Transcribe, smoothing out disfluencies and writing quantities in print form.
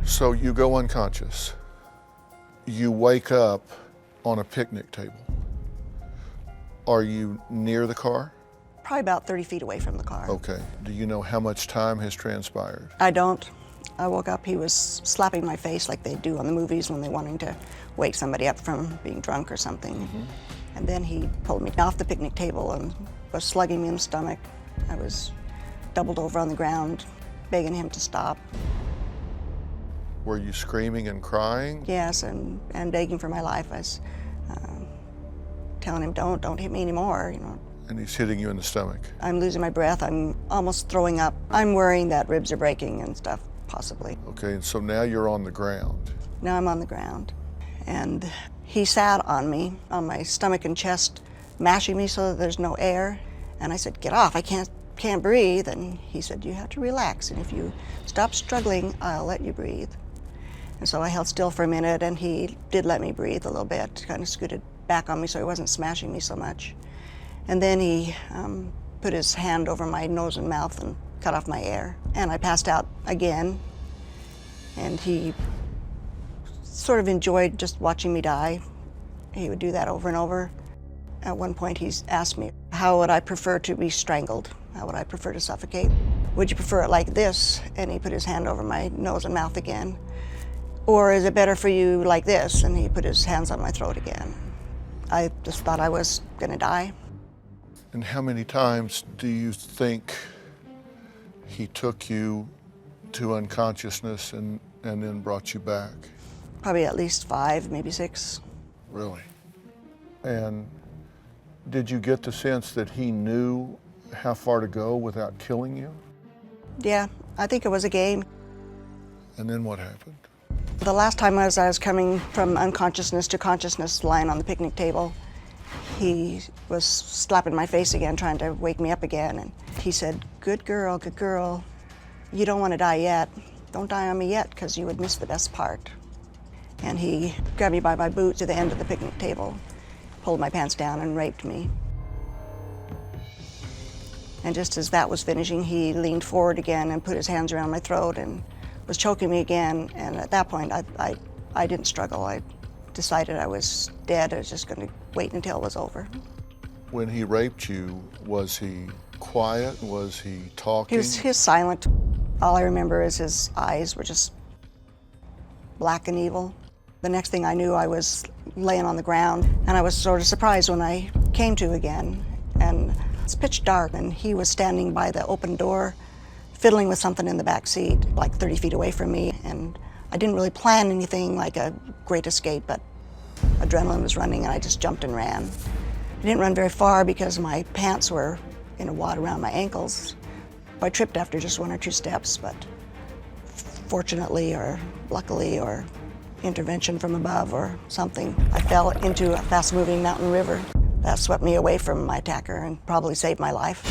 So you go unconscious. You wake up on a picnic table. Are you near the car? Probably about 30 feet away from the car. Okay. Do you know how much time has transpired? I don't. I woke up, he was slapping my face like they do on the movies when they're wanting to wake somebody up from being drunk or something. Mm-hmm. And then he pulled me off the picnic table and was slugging me in the stomach. I was doubled over on the ground, begging him to stop. Were you screaming and crying? Yes, and begging for my life. I was telling him, don't hit me anymore, you know. And he's hitting you in the stomach. I'm losing my breath, I'm almost throwing up. I'm worrying that ribs are breaking and stuff, possibly. Okay, and so now you're on the ground. Now I'm on the ground. And he sat on me, on my stomach and chest, mashing me so that there's no air. And I said, get off, I can't breathe. And he said, you have to relax, and if you stop struggling, I'll let you breathe. And so I held still for a minute, and he did let me breathe a little bit, kind of scooted back on me so he wasn't smashing me so much. And then he put his hand over my nose and mouth and cut off my air. And I passed out again, and he sort of enjoyed just watching me die. He would do that over and over. At one point he asked me, how would I prefer to be strangled? How would I prefer to suffocate? Would you prefer it like this? And he put his hand over my nose and mouth again. Or is it better for you like this? And he put his hands on my throat again. I just thought I was gonna die. And how many times do you think he took you to unconsciousness and then brought you back? Probably at least 5, maybe 6. Really? And did you get the sense that he knew how far to go without killing you? Yeah, I think it was a game. And then what happened? The last time I was coming from unconsciousness to consciousness, lying on the picnic table, he was slapping my face again, trying to wake me up again. And he said, good girl, you don't want to die yet. Don't die on me yet, because you would miss the best part. And he grabbed me by my boot to the end of the picnic table, pulled my pants down and raped me. And just as that was finishing, he leaned forward again and put his hands around my throat and was choking me again. And at that point, I didn't struggle. I decided I was dead. I was just going to wait until it was over. When he raped you, was he quiet? Was he talking? He was silent. All I remember is his eyes were just black and evil. The next thing I knew, I was laying on the ground, and I was sort of surprised when I came to again. And it's pitch dark, and he was standing by the open door, fiddling with something in the back seat, like 30 feet away from me. And I didn't really plan anything like a great escape, but adrenaline was running, and I just jumped and ran. I didn't run very far because my pants were in a wad around my ankles. I tripped after just 1 or 2 steps, but fortunately or luckily or intervention from above or something, I fell into a fast-moving mountain river that swept me away from my attacker and probably saved my life.